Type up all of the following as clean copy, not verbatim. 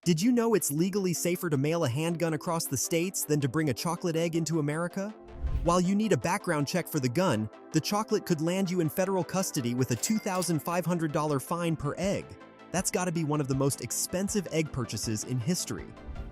Did you know it's legally safer to mail a handgun across the states than to bring a chocolate egg into America? While you need a background check for the gun, the chocolate could land you in federal custody with a $2,500 fine per egg. That's gotta be one of the most expensive egg purchases in history.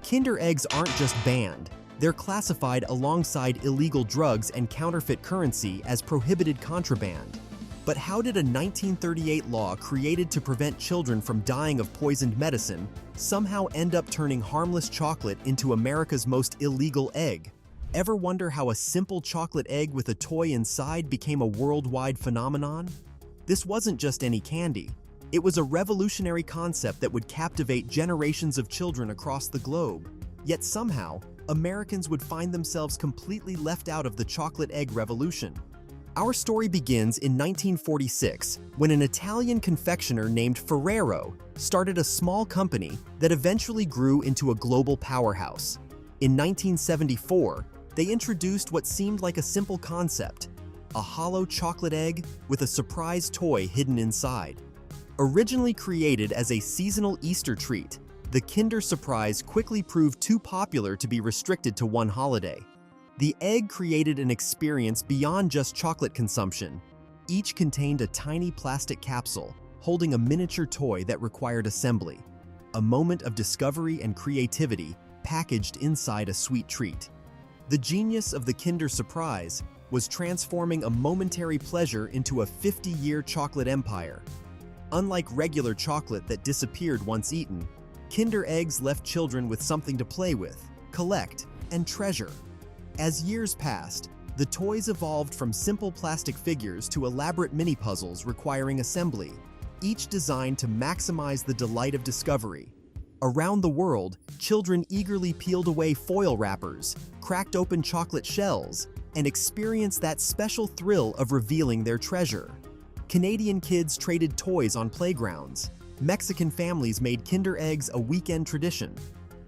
Kinder eggs aren't just banned, they're classified alongside illegal drugs and counterfeit currency as prohibited contraband. But how did a 1938 law created to prevent children from dying of poisoned medicine somehow end up turning harmless chocolate into America's most illegal egg? Ever wonder how a simple chocolate egg with a toy inside became a worldwide phenomenon? This wasn't just any candy. It was a revolutionary concept that would captivate generations of children across the globe. Yet somehow, Americans would find themselves completely left out of the chocolate egg revolution. Our story begins in 1946, when an Italian confectioner named Ferrero started a small company that eventually grew into a global powerhouse. In 1974, they introduced what seemed like a simple concept: a hollow chocolate egg with a surprise toy hidden inside. Originally created as a seasonal Easter treat, the Kinder Surprise quickly proved too popular to be restricted to one holiday. The egg created an experience beyond just chocolate consumption. Each contained a tiny plastic capsule holding a miniature toy that required assembly, a moment of discovery and creativity packaged inside a sweet treat. The genius of the Kinder Surprise was transforming a momentary pleasure into a 50-year chocolate empire. Unlike regular chocolate that disappeared once eaten, Kinder eggs left children with something to play with, collect, and treasure. As years passed, the toys evolved from simple plastic figures to elaborate mini-puzzles requiring assembly, each designed to maximize the delight of discovery. Around the world, children eagerly peeled away foil wrappers, cracked open chocolate shells, and experienced that special thrill of revealing their treasure. Canadian kids traded toys on playgrounds. Mexican families made Kinder eggs a weekend tradition.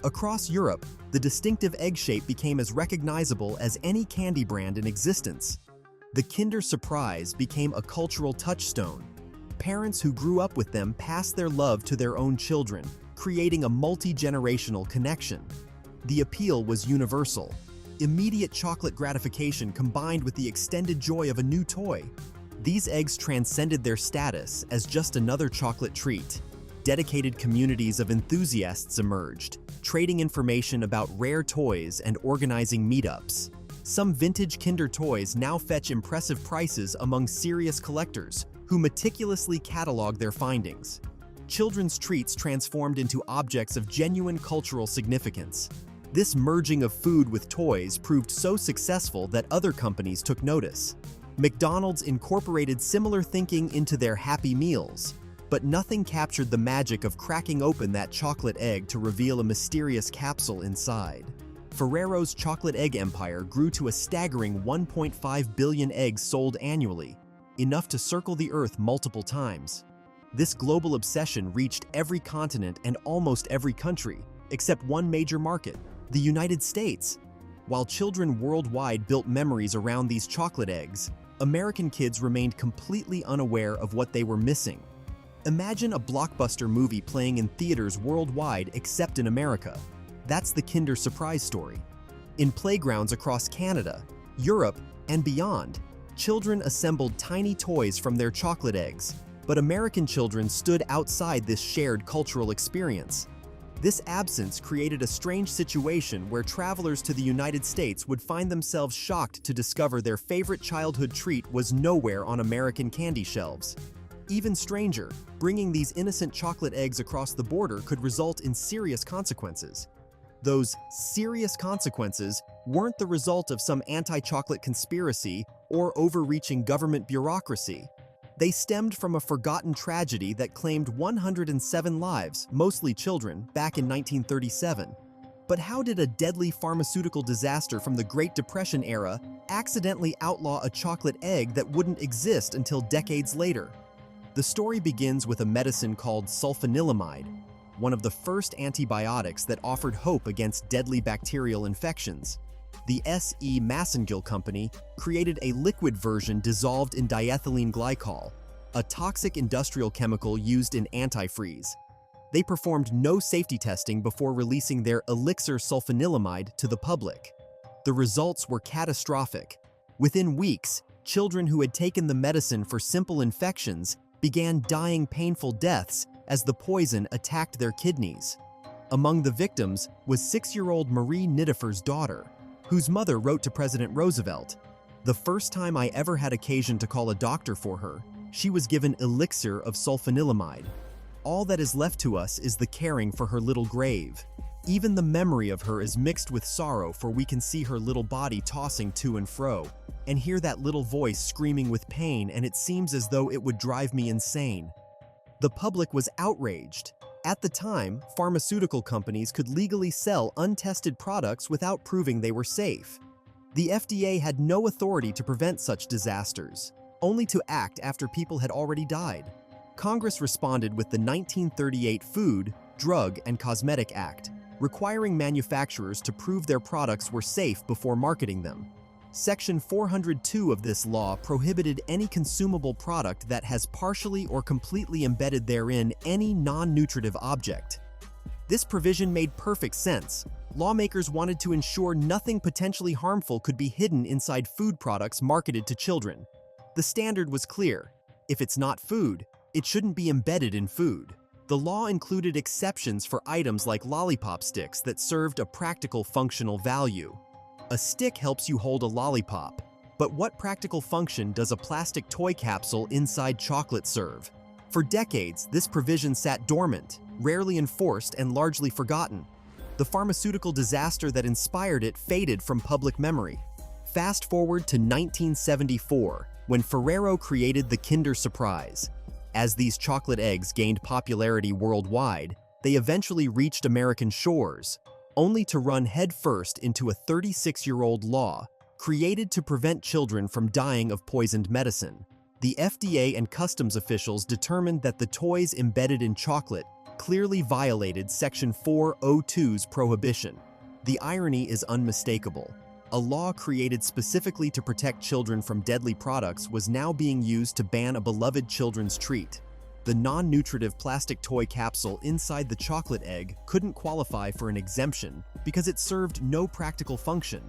Across Europe, the distinctive egg shape became as recognizable as any candy brand in existence. The Kinder Surprise became a cultural touchstone. Parents who grew up with them passed their love to their own children, creating a multi-generational connection. The appeal was universal. Immediate chocolate gratification combined with the extended joy of a new toy. These eggs transcended their status as just another chocolate treat. Dedicated communities of enthusiasts emerged, trading information about rare toys and organizing meetups. Some vintage Kinder toys now fetch impressive prices among serious collectors who meticulously catalog their findings. Children's treats transformed into objects of genuine cultural significance. This merging of food with toys proved so successful that other companies took notice. McDonald's incorporated similar thinking into their Happy Meals, but nothing captured the magic of cracking open that chocolate egg to reveal a mysterious capsule inside. Ferrero's chocolate egg empire grew to a staggering 1.5 billion eggs sold annually, enough to circle the Earth multiple times. This global obsession reached every continent and almost every country, except one major market, the United States. While children worldwide built memories around these chocolate eggs, American kids remained completely unaware of what they were missing. Imagine a blockbuster movie playing in theaters worldwide except in America. That's the Kinder Surprise story. In playgrounds across Canada, Europe, and beyond, children assembled tiny toys from their chocolate eggs, but American children stood outside this shared cultural experience. This absence created a strange situation where travelers to the United States would find themselves shocked to discover their favorite childhood treat was nowhere on American candy shelves. Even stranger, bringing these innocent chocolate eggs across the border could result in serious consequences. Those serious consequences weren't the result of some anti-chocolate conspiracy or overreaching government bureaucracy. They stemmed from a forgotten tragedy that claimed 107 lives, mostly children, back in 1937. But how did a deadly pharmaceutical disaster from the Great Depression era accidentally outlaw a chocolate egg that wouldn't exist until decades later? The story begins with a medicine called sulfanilamide, one of the first antibiotics that offered hope against deadly bacterial infections. The S.E. Massengill Company created a liquid version dissolved in diethylene glycol, a toxic industrial chemical used in antifreeze. they performed no safety testing before releasing their elixir sulfanilamide to the public. The results were catastrophic. Within weeks, children who had taken the medicine for simple infections began dying painful deaths as the poison attacked their kidneys. Among the victims was 6-year-old Marie Nidifer's daughter, whose mother wrote to President Roosevelt, "The first time I ever had occasion to call a doctor for her, she was given elixir of sulfanilamide. All that is left to us is the caring for her little grave. Even the memory of her is mixed with sorrow, for we can see her little body tossing to and fro, and hear that little voice screaming with pain, and it seems as though it would drive me insane." The public was outraged. At the time, pharmaceutical companies could legally sell untested products without proving they were safe. The FDA had no authority to prevent such disasters, only to act after people had already died. Congress responded with the 1938 Food, Drug, and Cosmetic Act, requiring manufacturers to prove their products were safe before marketing them. Section 402 of this law prohibited any consumable product that has partially or completely embedded therein any non-nutritive object. This provision made perfect sense. Lawmakers wanted to ensure nothing potentially harmful could be hidden inside food products marketed to children. The standard was clear. If it's not food, it shouldn't be embedded in food. The law included exceptions for items like lollipop sticks that served a practical functional value. A stick helps you hold a lollipop, but what practical function does a plastic toy capsule inside chocolate serve? For decades, this provision sat dormant, rarely enforced, and largely forgotten. The pharmaceutical disaster that inspired it faded from public memory. Fast forward to 1974, when Ferrero created the Kinder Surprise. As these chocolate eggs gained popularity worldwide, they eventually reached American shores, only to run headfirst into a 36-year-old law created to prevent children from dying of poisoned medicine. The FDA and customs officials determined that the toys embedded in chocolate clearly violated Section 402's prohibition. The irony is unmistakable. A law created specifically to protect children from deadly products was now being used to ban a beloved children's treat. The non-nutritive plastic toy capsule inside the chocolate egg couldn't qualify for an exemption because it served no practical function.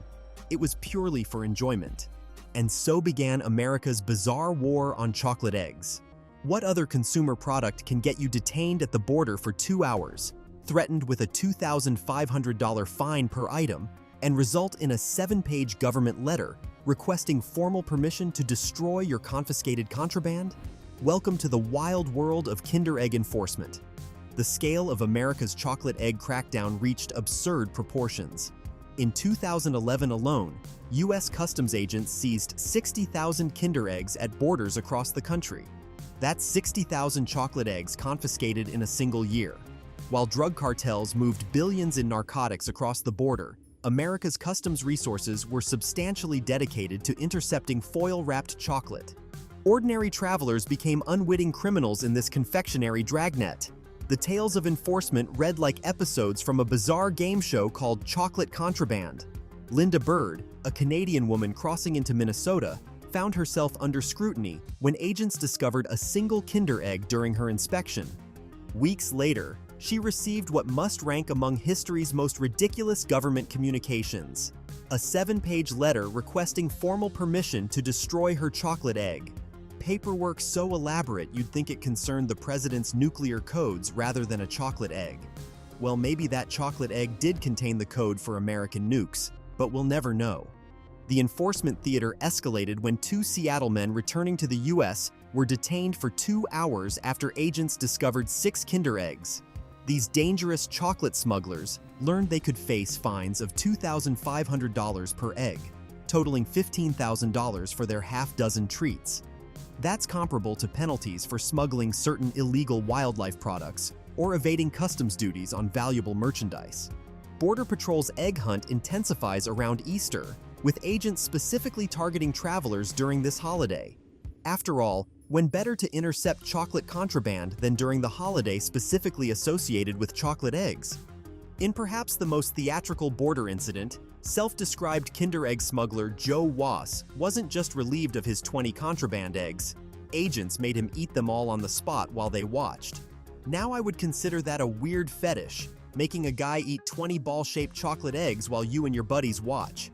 It was purely for enjoyment. And so began America's bizarre war on chocolate eggs. What other consumer product can get you detained at the border for 2 hours, threatened with a $2,500 fine per item, and result in a 7-page government letter requesting formal permission to destroy your confiscated contraband? Welcome to the wild world of Kinder Egg enforcement. The scale of America's chocolate egg crackdown reached absurd proportions. In 2011 alone, U.S. customs agents seized 60,000 Kinder Eggs at borders across the country. That's 60,000 chocolate eggs confiscated in a single year. While drug cartels moved billions in narcotics across the border, America's customs resources were substantially dedicated to intercepting foil-wrapped chocolate. Ordinary travelers became unwitting criminals in this confectionery dragnet. The tales of enforcement read like episodes from a bizarre game show called Chocolate Contraband. Linda Bird, a Canadian woman crossing into Minnesota, found herself under scrutiny when agents discovered a single Kinder Egg during her inspection. Weeks later, she received what must rank among history's most ridiculous government communications: a 7-page letter requesting formal permission to destroy her chocolate egg. Paperwork so elaborate you'd think it concerned the president's nuclear codes rather than a chocolate egg. Well, maybe that chocolate egg did contain the code for American nukes, but we'll never know. The enforcement theater escalated when 2 Seattle men returning to the U.S. were detained for 2 hours after agents discovered 6 Kinder Eggs. These dangerous chocolate smugglers learned they could face fines of $2,500 per egg, totaling $15,000 for their half-dozen treats. That's comparable to penalties for smuggling certain illegal wildlife products or evading customs duties on valuable merchandise. Border Patrol's egg hunt intensifies around Easter, with agents specifically targeting travelers during this holiday. After all, when better to intercept chocolate contraband than during the holiday specifically associated with chocolate eggs? In perhaps the most theatrical border incident, self-described Kinder Egg smuggler Joe Wass wasn't just relieved of his 20 contraband eggs. Agents made him eat them all on the spot while they watched. Now I would consider that a weird fetish, making a guy eat 20 ball-shaped chocolate eggs while you and your buddies watch.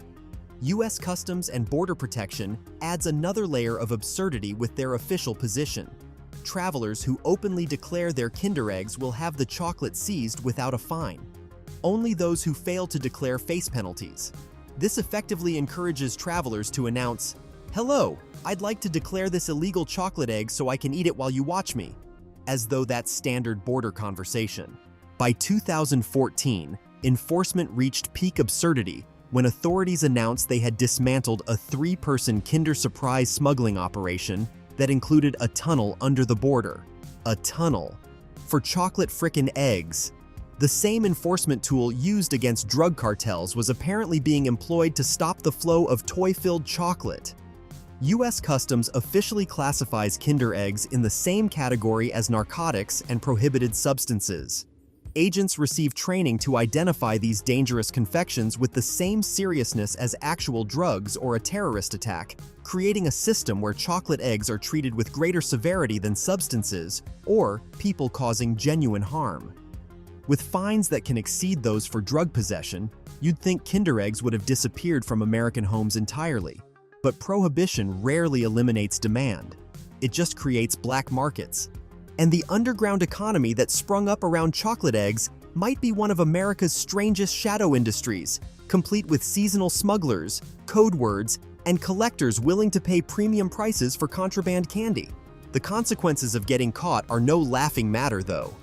US Customs and Border Protection adds another layer of absurdity with their official position. Travelers who openly declare their Kinder eggs will have the chocolate seized without a fine. Only those who fail to declare face penalties. This effectively encourages travelers to announce, "Hello, I'd like to declare this illegal chocolate egg so I can eat it while you watch me," as though that's standard border conversation. By 2014, enforcement reached peak absurdity when authorities announced they had dismantled a 3-person Kinder Surprise smuggling operation that included a tunnel under the border. A tunnel. For chocolate frickin' eggs. The same enforcement tool used against drug cartels was apparently being employed to stop the flow of toy-filled chocolate. US Customs officially classifies Kinder eggs in the same category as narcotics and prohibited substances. Agents receive training to identify these dangerous confections with the same seriousness as actual drugs or a terrorist attack, creating a system where chocolate eggs are treated with greater severity than substances or people causing genuine harm. With fines that can exceed those for drug possession, you'd think Kinder eggs would have disappeared from American homes entirely. But prohibition rarely eliminates demand. It just creates black markets. And the underground economy that sprung up around chocolate eggs might be one of America's strangest shadow industries, complete with seasonal smugglers, code words, and collectors willing to pay premium prices for contraband candy. The consequences of getting caught are no laughing matter, though.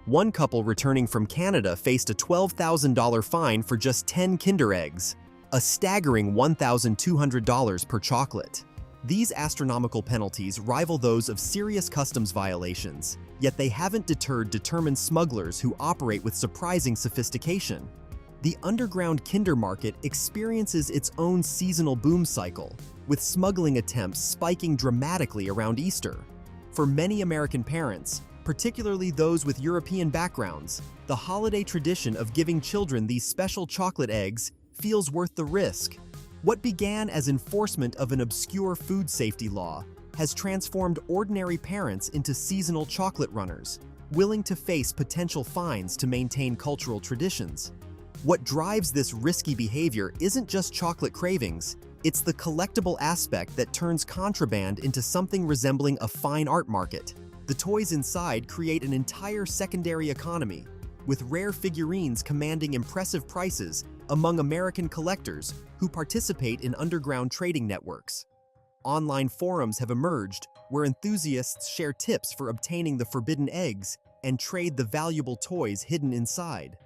One couple returning from Canada faced a $12,000 fine for just 10 Kinder eggs, a staggering $1,200 per chocolate. These astronomical penalties rival those of serious customs violations, yet they haven't deterred determined smugglers who operate with surprising sophistication. The underground Kinder market experiences its own seasonal boom cycle, with smuggling attempts spiking dramatically around Easter. For many American parents, particularly those with European backgrounds, the holiday tradition of giving children these special chocolate eggs feels worth the risk. What began as enforcement of an obscure food safety law has transformed ordinary parents into seasonal chocolate runners, willing to face potential fines to maintain cultural traditions. What drives this risky behavior isn't just chocolate cravings, it's the collectible aspect that turns contraband into something resembling a fine art market. The toys inside create an entire secondary economy, with rare figurines commanding impressive prices among American collectors who participate in underground trading networks. Online forums have emerged where enthusiasts share tips for obtaining the forbidden eggs and trade the valuable toys hidden inside.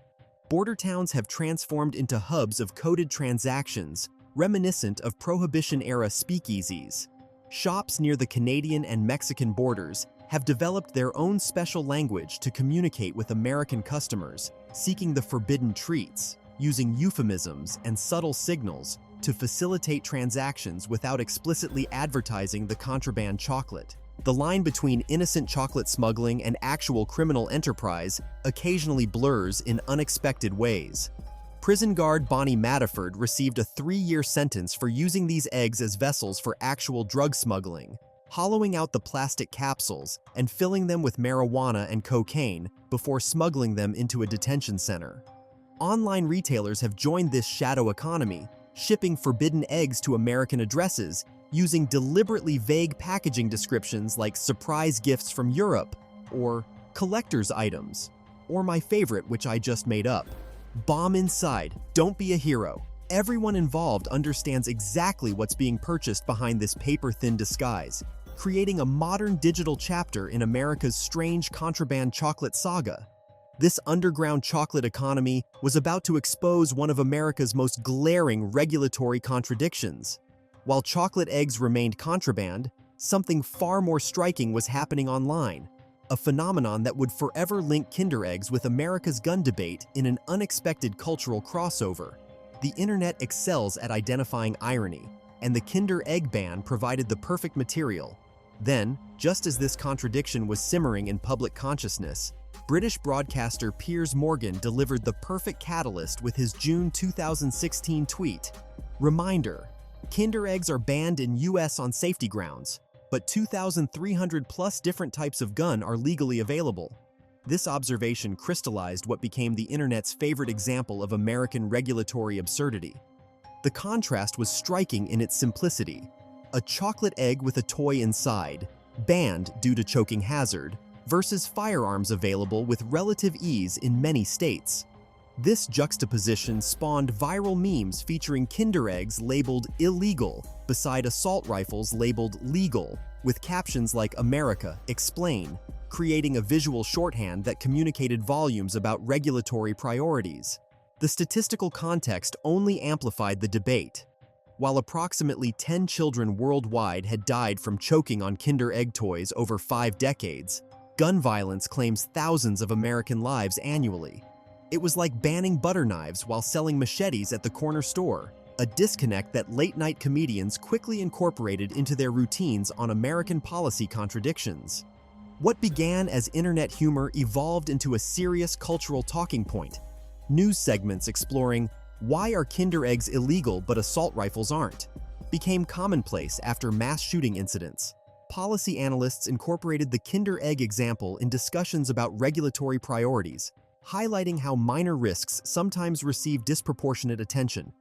Border towns have transformed into hubs of coded transactions, reminiscent of Prohibition-era speakeasies. Shops near the Canadian and Mexican borders have developed their own special language to communicate with American customers, seeking the forbidden treats, using euphemisms and subtle signals to facilitate transactions without explicitly advertising the contraband chocolate. The line between innocent chocolate smuggling and actual criminal enterprise occasionally blurs in unexpected ways. Prison guard Bonnie Matterford received a 3-year sentence for using these eggs as vessels for actual drug smuggling, hollowing out the plastic capsules and filling them with marijuana and cocaine before smuggling them into a detention center. Online retailers have joined this shadow economy, shipping forbidden eggs to American addresses using deliberately vague packaging descriptions like surprise gifts from Europe, or collector's items, or my favorite, which I just made up, bomb inside, don't be a hero. Everyone involved understands exactly what's being purchased behind this paper-thin disguise, creating a modern digital chapter in America's strange contraband chocolate saga. This underground chocolate economy was about to expose one of America's most glaring regulatory contradictions. While chocolate eggs remained contraband, something far more striking was happening online, a phenomenon that would forever link Kinder eggs with America's gun debate in an unexpected cultural crossover. The internet excels at identifying irony, and the Kinder egg ban provided the perfect material. Then, just as this contradiction was simmering in public consciousness, British broadcaster Piers Morgan delivered the perfect catalyst with his June 2016 tweet. Reminder: Kinder eggs are banned in US on safety grounds, but 2,300 plus different types of gun are legally available. This observation crystallized what became the internet's favorite example of American regulatory absurdity. The contrast was striking in its simplicity. A chocolate egg with a toy inside, banned due to choking hazard, versus firearms available with relative ease in many states. This juxtaposition spawned viral memes featuring Kinder eggs labeled illegal beside assault rifles labeled legal, with captions like "America, explain," creating a visual shorthand that communicated volumes about regulatory priorities. The statistical context only amplified the debate. While approximately 10 children worldwide had died from choking on Kinder egg toys over 5 decades, gun violence claims thousands of American lives annually. It was like banning butter knives while selling machetes at the corner store, a disconnect that late-night comedians quickly incorporated into their routines on American policy contradictions. What began as internet humor evolved into a serious cultural talking point. News segments exploring "Why are Kinder eggs illegal but assault rifles aren't?" became commonplace after mass shooting incidents. Policy analysts incorporated the Kinder egg example in discussions about regulatory priorities, highlighting how minor risks sometimes receive disproportionate attention.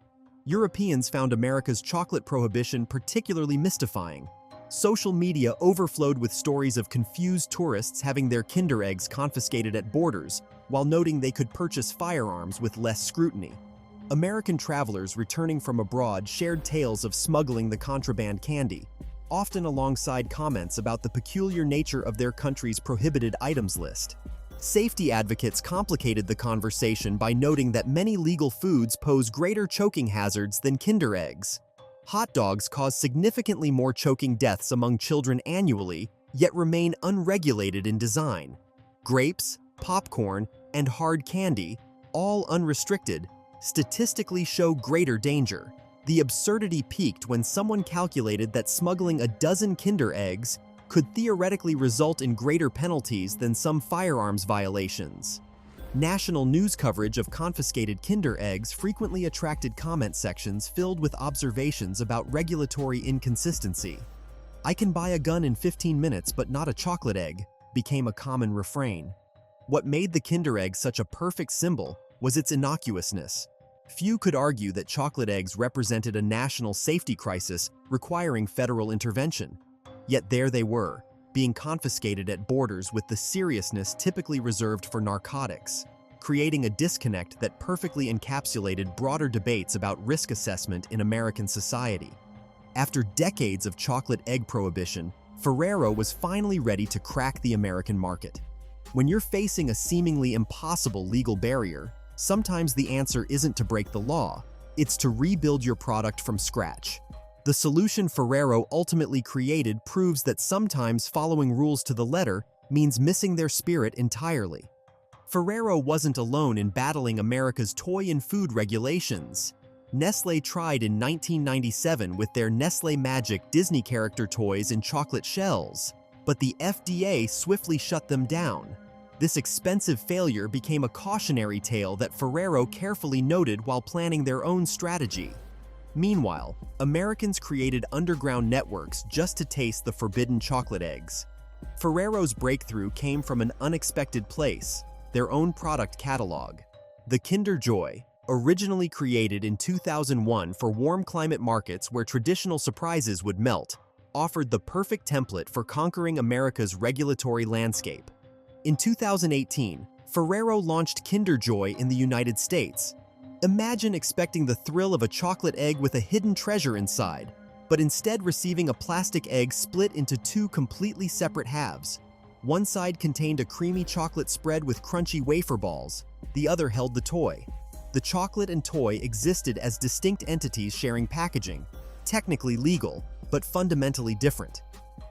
Europeans found America's chocolate prohibition particularly mystifying. Social media overflowed with stories of confused tourists having their Kinder eggs confiscated at borders, while noting they could purchase firearms with less scrutiny. American travelers returning from abroad shared tales of smuggling the contraband candy, often alongside comments about the peculiar nature of their country's prohibited items list. Safety advocates complicated the conversation by noting that many legal foods pose greater choking hazards than Kinder eggs. Hot dogs cause significantly more choking deaths among children annually, yet remain unregulated in design. Grapes, popcorn, and hard candy, all unrestricted, statistically show greater danger. The absurdity peaked when someone calculated that smuggling a dozen Kinder eggs could theoretically result in greater penalties than some firearms violations. National news coverage of confiscated Kinder eggs frequently attracted comment sections filled with observations about regulatory inconsistency. "I can buy a gun in 15 minutes but not a chocolate egg," became a common refrain. What made the Kinder egg such a perfect symbol was its innocuousness. Few could argue that chocolate eggs represented a national safety crisis requiring federal intervention. Yet there they were, being confiscated at borders with the seriousness typically reserved for narcotics, creating a disconnect that perfectly encapsulated broader debates about risk assessment in American society. After decades of chocolate egg prohibition, Ferrero was finally ready to crack the American market. When you're facing a seemingly impossible legal barrier, sometimes the answer isn't to break the law, it's to rebuild your product from scratch. The solution Ferrero ultimately created proves that sometimes following rules to the letter means missing their spirit entirely. Ferrero wasn't alone in battling America's toy and food regulations. Nestlé tried in 1997 with their Nestlé Magic Disney character toys in chocolate shells, but the FDA swiftly shut them down. This expensive failure became a cautionary tale that Ferrero carefully noted while planning their own strategy. Meanwhile, Americans created underground networks just to taste the forbidden chocolate eggs. Ferrero's breakthrough came from an unexpected place, their own product catalog. The Kinder Joy, originally created in 2001 for warm climate markets where traditional surprises would melt, offered the perfect template for conquering America's regulatory landscape. In 2018, Ferrero launched Kinder Joy in the United States. Imagine expecting the thrill of a chocolate egg with a hidden treasure inside, but instead receiving a plastic egg split into 2 completely separate halves. One side contained a creamy chocolate spread with crunchy wafer balls, the other held the toy. The chocolate and toy existed as distinct entities sharing packaging, technically legal, but fundamentally different.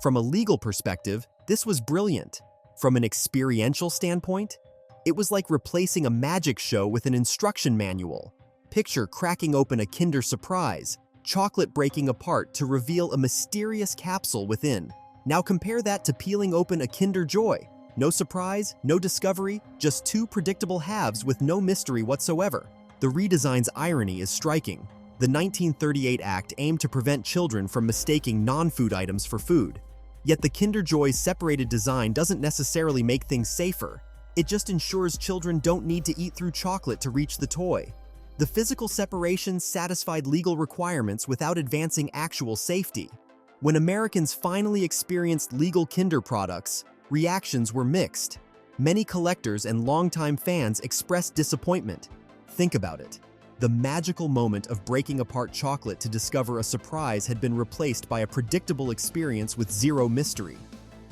From a legal perspective, this was brilliant. From an experiential standpoint, it was like replacing a magic show with an instruction manual. Picture cracking open a Kinder Surprise, chocolate breaking apart to reveal a mysterious capsule within. Now compare that to peeling open a Kinder Joy. No surprise, no discovery, just 2 predictable halves with no mystery whatsoever. The redesign's irony is striking. The 1938 Act aimed to prevent children from mistaking non-food items for food. Yet the Kinder Joy's separated design doesn't necessarily make things safer. It just ensures children don't need to eat through chocolate to reach the toy. The physical separation satisfied legal requirements without advancing actual safety. When Americans finally experienced legal Kinder products, reactions were mixed. Many collectors and longtime fans expressed disappointment. Think about it. The magical moment of breaking apart chocolate to discover a surprise had been replaced by a predictable experience with zero mystery.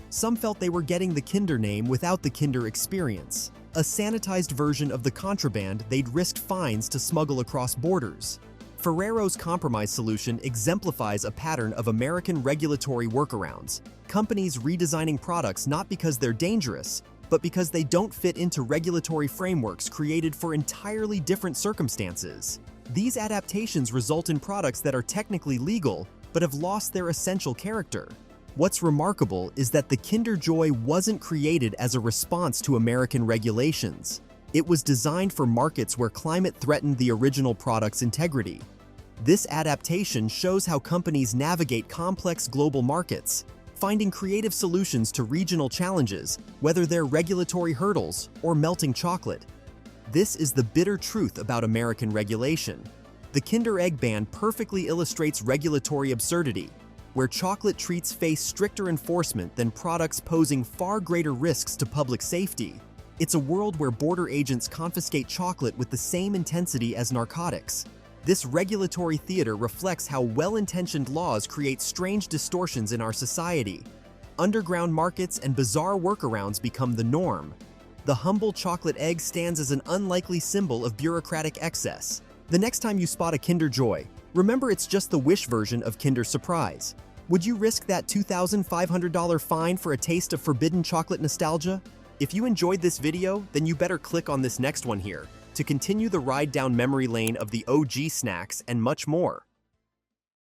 Some felt they were getting the Kinder name without the Kinder experience, a sanitized version of the contraband they'd risked fines to smuggle across borders. Ferrero's compromise solution exemplifies a pattern of American regulatory workarounds, companies redesigning products not because they're dangerous, but because they don't fit into regulatory frameworks created for entirely different circumstances. These adaptations result in products that are technically legal, but have lost their essential character. What's remarkable is that the Kinder Joy wasn't created as a response to American regulations. It was designed for markets where climate threatened the original product's integrity. This adaptation shows how companies navigate complex global markets, finding creative solutions to regional challenges, whether they're regulatory hurdles or melting chocolate. This is the bitter truth about American regulation. The Kinder Egg ban perfectly illustrates regulatory absurdity, where chocolate treats face stricter enforcement than products posing far greater risks to public safety. It's a world where border agents confiscate chocolate with the same intensity as narcotics. This regulatory theater reflects how well-intentioned laws create strange distortions in our society. Underground markets and bizarre workarounds become the norm. The humble chocolate egg stands as an unlikely symbol of bureaucratic excess. The next time you spot a Kinder Joy, remember it's just the Wish version of Kinder Surprise. Would you risk that $2,500 fine for a taste of forbidden chocolate nostalgia? If you enjoyed this video, then you better click on this next one here to continue the ride down memory lane of the OG snacks and much more.